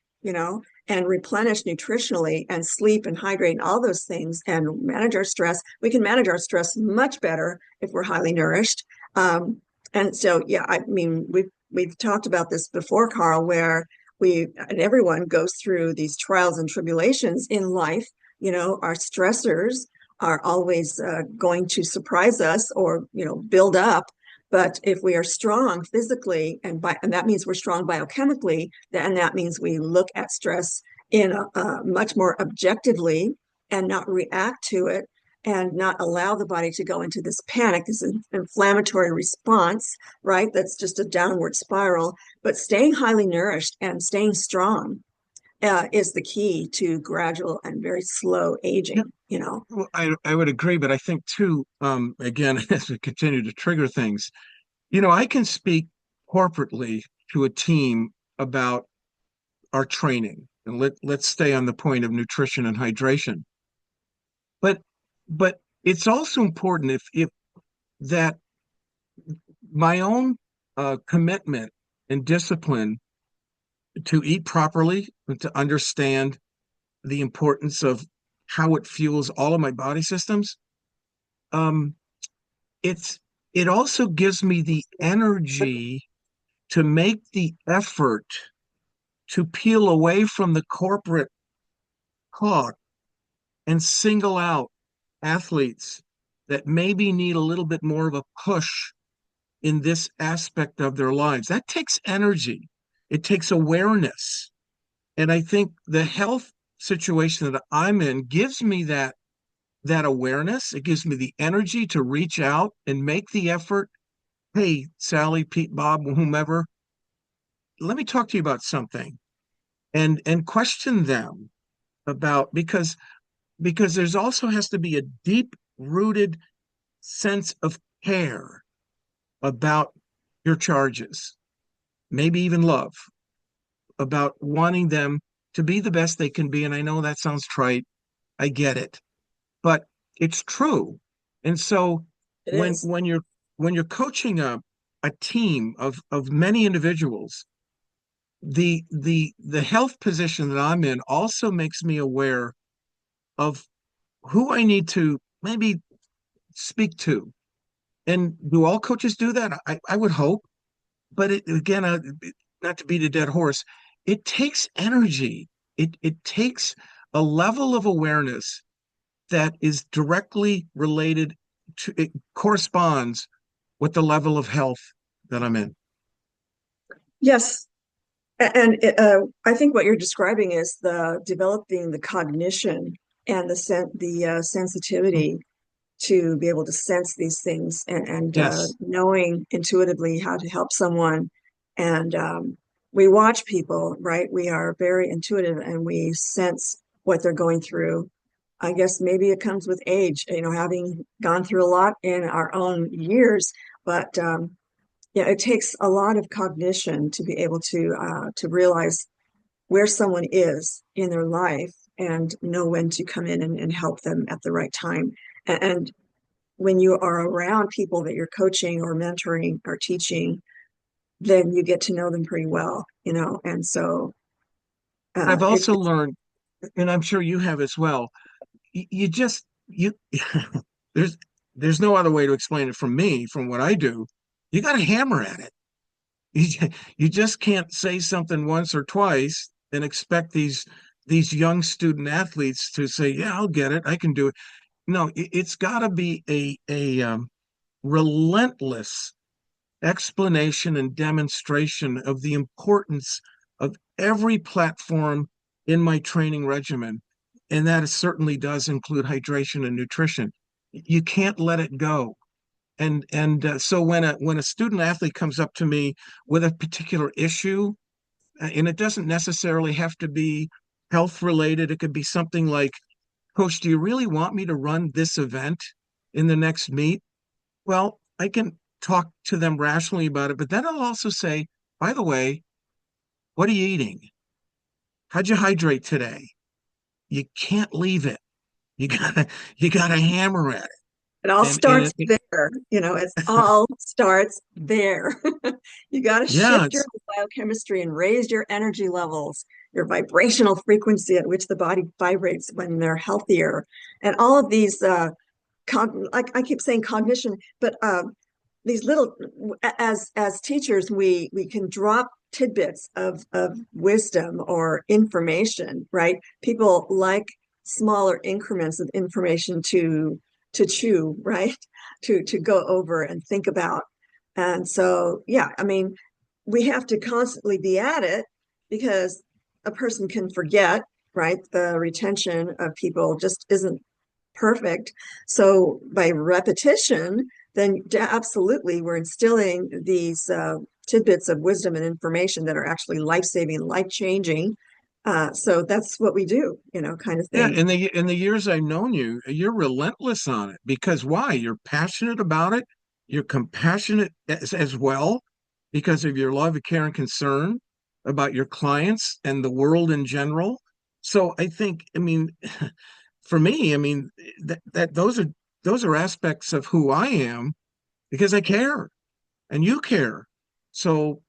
and replenish nutritionally and sleep and hydrate and all those things and manage our stress. We can manage our stress much better if we're highly nourished. And so, yeah, I mean, we've talked about this before, Carl, where we and everyone goes through these trials and tribulations in life. Our stressors are always going to surprise us or build up. But if we are strong physically, and that means we're strong biochemically, then that means we look at stress in much more objectively and not react to it and not allow the body to go into this panic, this inflammatory response, right? That's just a downward spiral. But staying highly nourished and staying strong is the key to gradual and very slow Yeah, aging. well, I would agree, but I think too, again, as we continue to trigger things, I can speak corporately to a team about our training, and let's stay on the point of nutrition and hydration. But it's also important if that my own commitment and discipline to eat properly and to understand the importance of how it fuels all of my body systems. Um, it's it also gives me the energy to make the effort to peel away from the corporate clock and single out athletes that maybe need a little bit more of a push in this aspect of their lives. That takes energy, it takes awareness. And I think the health situation that I'm in gives me that awareness. It gives me the energy to reach out and make the effort. Hey, Sally, Pete, Bob, whomever, let me talk to you about something, and question them about, because there's also has to be a deep rooted sense of care about your charges, maybe even love, about wanting them to be the best they can be. And I know that sounds trite. I get it, but it's true. And so It when is. when you're when you're coaching a team of many individuals, the health position that I'm in also makes me aware of who I need to maybe speak to. And do all coaches do that? I would hope. But again, not to beat a dead horse, it takes energy. It takes a level of awareness that is directly related to, it corresponds with the level of health that I'm in. Yes. And I think what you're describing is the developing the cognition and the sensitivity to be able to sense these things and Yes. knowing intuitively how to help someone. And we watch people, right? We are very intuitive and we sense what they're going through. I guess maybe it comes with age, having gone through a lot in our own years, but yeah, it takes a lot of cognition to be able to realize where someone is in their life and know when to come in and help them at the right time. And when you are around people that you're coaching or mentoring or teaching, then you get to know them pretty well. And so I've it's also learned, and I'm sure you have as well, you just you there's there's no other way to explain it from me, from what I do. You got to hammer at it. You just can't say something once or twice and expect these young student athletes to say, "Yeah, I'll get it. I can do it." No, it's got to be a relentless explanation and demonstration of the importance of every platform in my training regimen. And that certainly does include hydration and nutrition. You can't let it go. And so when a student athlete comes up to me with a particular issue, and it doesn't necessarily have to be health related, it could be something like, Coach, do you really want me to run this event in the next meet? Well, I can talk to them rationally about it, but then I'll also say, by the way, what are you eating? How'd you hydrate today? You can't leave it. You gotta you gotta hammer at it. It all And starts there. It all starts there. You got to yeah, shift your biochemistry and raise your energy levels, your vibrational frequency at which the body vibrates when they're healthier. And all of these, like I keep saying cognition, but these little, as teachers, we can drop tidbits of wisdom or information, right? People like smaller increments of information to chew, right? To go over and think about. And so, yeah, I mean, we have to constantly be at it because a person can forget, right? The retention of people just isn't perfect. So by repetition, then absolutely we're instilling these tidbits of wisdom and information that are actually life-saving, life-changing. So that's what we do, kind of yeah. thing. In the years I've known you, you're relentless on it because why? You're passionate about it. You're compassionate as well because of your love, care, and concern about your clients and the world in general. So I think, I mean, for me, I mean that those are aspects of who I am because I care and you care. So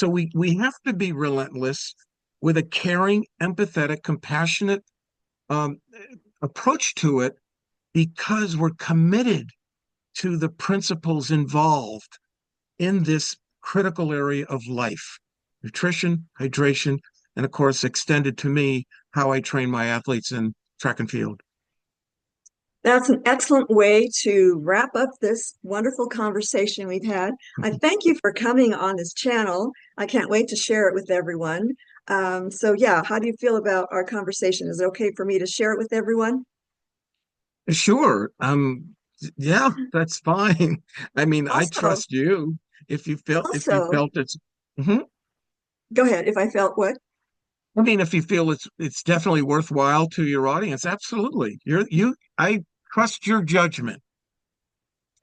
we have to be relentless with a caring, empathetic, compassionate um, approach to it because we're committed to the principles involved in this critical area of life: nutrition, hydration, and of course, extended to me, how I train my athletes in track and field. That's an excellent way to wrap up this wonderful conversation we've had. I thank you for coming on this channel. I can't wait to share it with everyone. So yeah, how do you feel about our conversation? Is it okay for me to share it with everyone? Sure. Yeah, that's fine. I mean, I Also, trust you. If you also, felt it's Mhm. go ahead. If I felt what? I mean, if you feel it's definitely worthwhile to your audience, absolutely. I trust your judgment.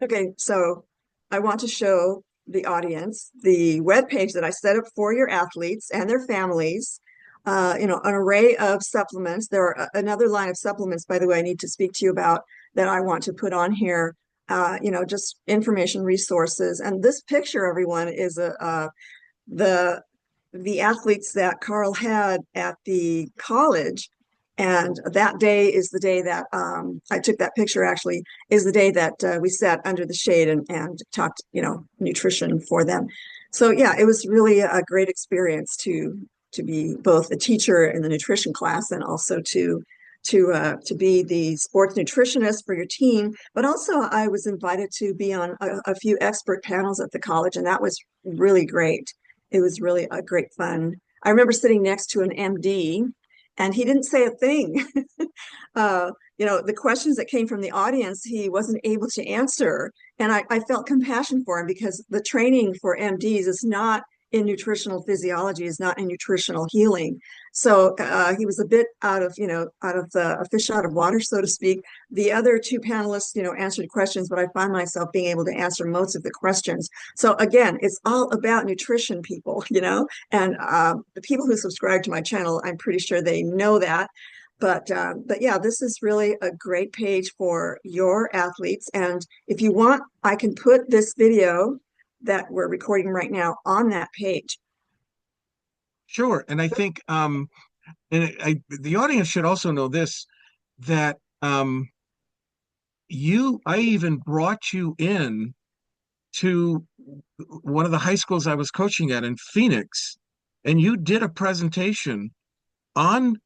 Okay, so I want to show the audience the web page that I set up for your athletes and their families. An array of supplements. There are another line of supplements, by the way, I need to speak to you about that I want to put on here. Just information resources. And this picture, everyone, is the the athletes that Carl had at the college. And that day is the day that I took that picture, actually, is the day that we sat under the shade and talked, nutrition for them. So yeah, it was really a great experience to be both a teacher in the nutrition class and also to be the sports nutritionist for your team. But also I was invited to be on a few expert panels at the college, and that was really great. It was really a great fun. I remember sitting next to an MD, and he didn't say a thing. The questions that came from the audience, he wasn't able to answer. And I felt compassion for him because the training for MDs is not in nutritional physiology, is not in nutritional healing. So he was a bit out of a fish out of water, so to speak. The other two panelists, answered questions, but I find myself being able to answer most of the questions. So again, it's all about nutrition, people, and the people who subscribe to my channel, I'm pretty sure they know that. But yeah, this is really a great page for your athletes. And if you want, I can put this video that we're recording right now on that page. Sure. And I think the audience should also know this, that I even brought you in to one of the high schools I was coaching at in Phoenix, and you did a presentation on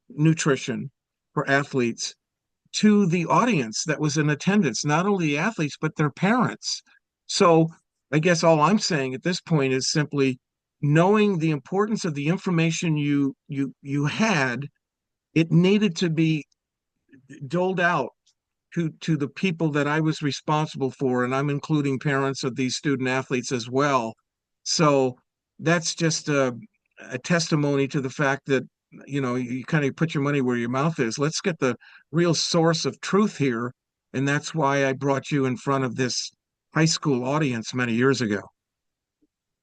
nutrition for athletes to the audience that was in attendance, not only the athletes, but their parents. So I guess all I'm saying at this point is simply knowing the importance of the information you had. It needed to be doled out to the people that I was responsible for, and I'm including parents of these student athletes as well. So that's just a testimony to the fact that you kind of put your money where your mouth is. Let's get the real source of truth here, and that's why I brought you in front of this high school audience many years ago.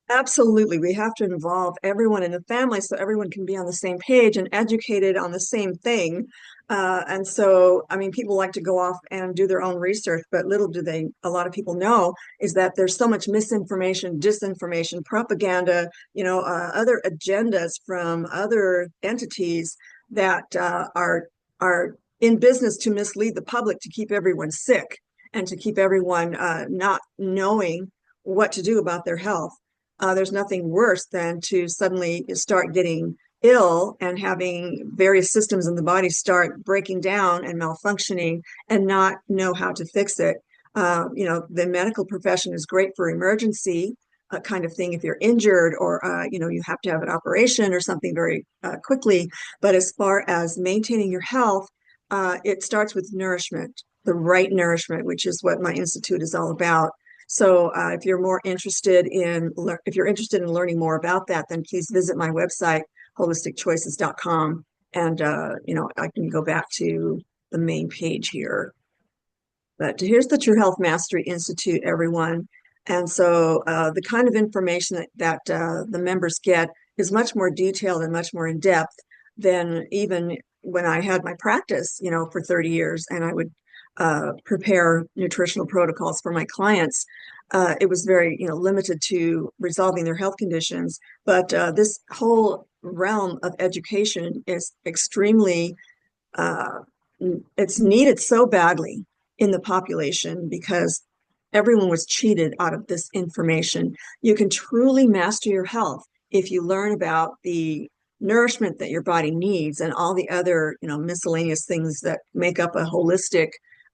Absolutely. We have to involve everyone in the family so everyone can be on the same page and educated on the same thing. And so, I mean, people like to go off and do their own research, but little do a lot of people know is that there's so much misinformation, disinformation, propaganda, other agendas from other entities that are in business to mislead the public, to keep everyone sick and to keep everyone not knowing what to do about their health. There's nothing worse than to suddenly start getting ill and having various systems in the body start breaking down and malfunctioning and not know how to fix it. The medical profession is great for emergency kind of thing if you're injured or, you have to have an operation or something very quickly. But as far as maintaining your health, it starts with nourishment, the right nourishment, which is what my institute is all about. So if you're interested in learning more about that, then please visit my website, holisticchoices.com. And, I can go back to the main page here. But here's the True Health Mastery Institute, everyone. And so the kind of information that the members get is much more detailed and much more in depth than even when I had my practice, for 30 years, and I would prepare nutritional protocols for my clients. It was very, limited to resolving their health conditions. But this whole realm of education is extremely, it's needed so badly in the population because everyone was cheated out of this information. You can truly master your health if you learn about the nourishment that your body needs and all the other, miscellaneous things that make up a holistic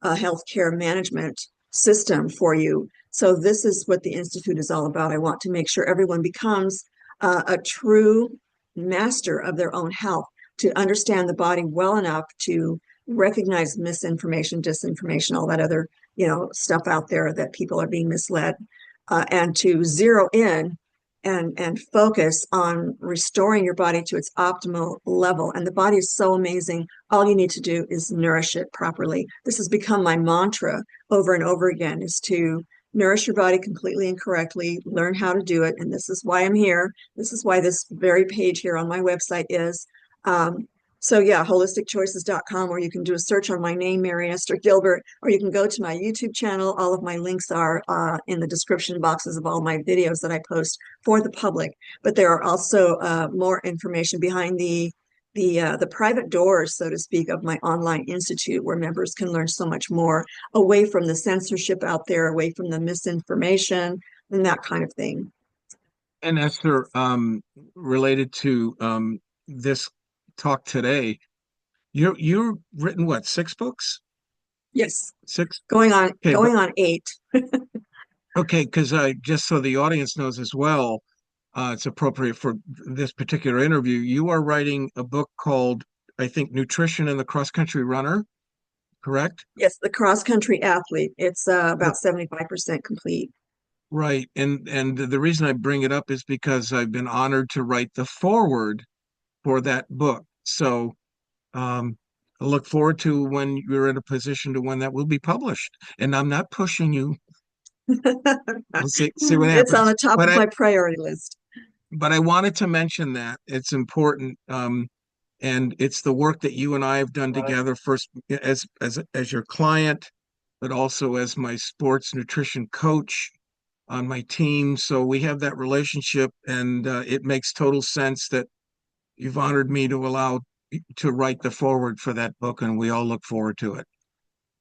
healthcare management system for you. So this is what the Institute is all about. I want to make sure everyone becomes a true master of their own health, to understand the body well enough to recognize misinformation, disinformation, all that other, stuff out there that people are being misled, and to zero in and focus on restoring your body to its optimal level. And the body is so amazing. All you need to do is nourish it properly. This has become my mantra over and over again, is to nourish your body completely and correctly, learn how to do it. And this is why I'm here. This is why this very page here on my website is. So yeah, holisticchoices.com, or you can do a search on my name, Mary Esther Gilbert, or you can go to my YouTube channel. All of my links are in the description boxes of all my videos that I post for the public. But there are also more information behind the private doors, so to speak, of my online institute, where members can learn so much more away from the censorship out there, away from the misinformation, and that kind of thing. And Esther, related to this talk today, you're written what, 6 books? Yes, Six? going on Okay, but going on 8. okay, because I just so the audience knows as well, it's appropriate for this particular interview. You are writing a book called, I think, Nutrition and the Cross Country Runner, correct? Yes, the cross country athlete. It's Uh, about 75% complete. Right. And the reason I bring it up is because I've been honored to write the foreword for that book. So um, I look forward to when you're in a position to when that will be published. And I'm not pushing you. We'll see what It's on happens. the top But of I my priority list. but I wanted to mention that it's important. And it's the work that you and I have done together, first as your client, but also as my sports nutrition coach on my team. So we have that relationship, and it makes total sense that you've honored me to allow to write the foreword for that book, and we all look forward to it.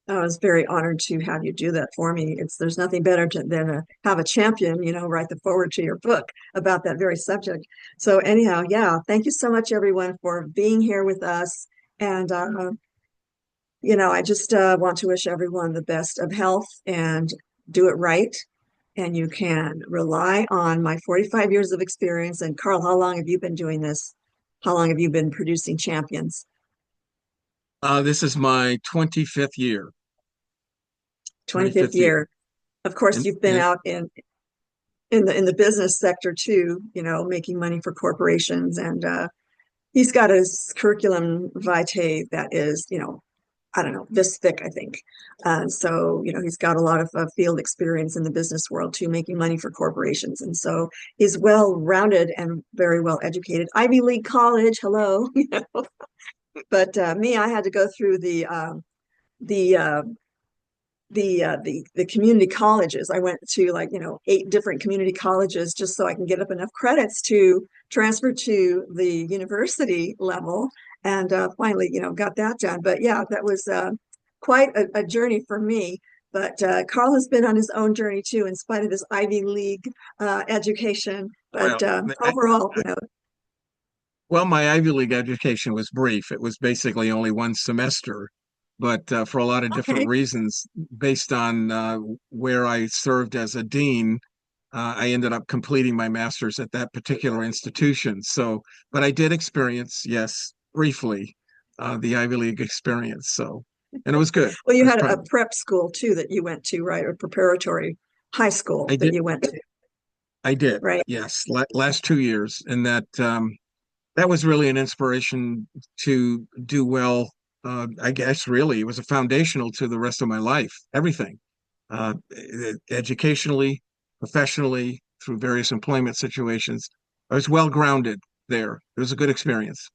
I was very honored to have you do that for me. There's nothing better than have a champion, write the forward to your book about that very subject. So anyhow, yeah, thank you so much, everyone, for being here with us. And I just want to wish everyone the best of health and do it right. And you can rely on my 45 years of experience. And Carl, how long have you been doing this? How long have you been producing champions? This is my 25th year. 25th 25th year. year. Of course, And, you've been and out in the business sector too, making money for corporations. And he's got his curriculum vitae that is, I don't know, this thick, I think. So, he's got a lot of field experience in the business world too, making money for corporations. And so he's well-rounded and very well educated. Ivy League college, hello. But me, I had to go through the the community colleges. I went to, like, 8 different community colleges just so I can get up enough credits to transfer to the university level, and finally, got that done. But yeah, that was quite a journey for me. But Carl has been on his own journey too, in spite of his Ivy League education. well, But overall, well, my Ivy League education was brief. It was basically only one semester, but for a lot of different okay. reasons, based on where I served as a dean, I ended up completing my master's at that particular institution. So, but I did experience, yes, briefly, the Ivy League experience. So, and it was good. Well, I you was had a proud. prep school too that you went to, right? Or preparatory high school I that did. you went to, I did. right? Yes, last 2 years, and that was really an inspiration to do well. I guess really it was a foundational to the rest of my life, everything, educationally, professionally, through various employment situations. I was well grounded there. It was a good experience.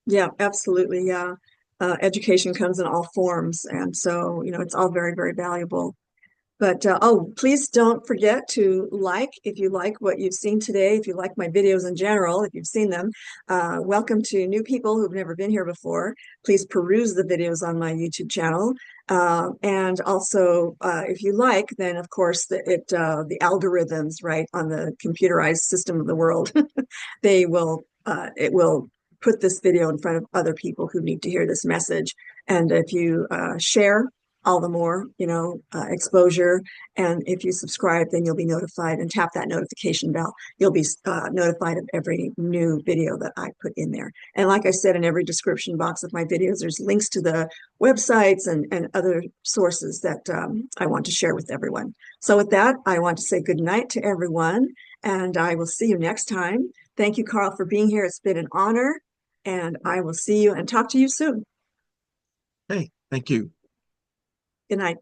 Yeah, absolutely. Yeah. Education comes in all forms. And so, it's all very, very valuable. But oh, please don't forget to like if you like what you've seen today, if you like my videos in general, if you've seen them. Welcome to new people who've never been here before. Please peruse the videos on my YouTube channel. And also, if you like, then of course the algorithms, right, on the computerized system of the world, it will put this video in front of other people who need to hear this message. And if you share, all the more, exposure. And if you subscribe, then you'll be notified, and tap that notification bell. You'll be notified of every new video that I put in there. And like I said, in every description box of my videos, there's links to the websites and other sources that I want to share with everyone. So with that, I want to say good night to everyone, and I will see you next time. Thank you, Carl, for being here. It's been an honor, and I will see you and talk to you soon. Hey, thank you. Good night.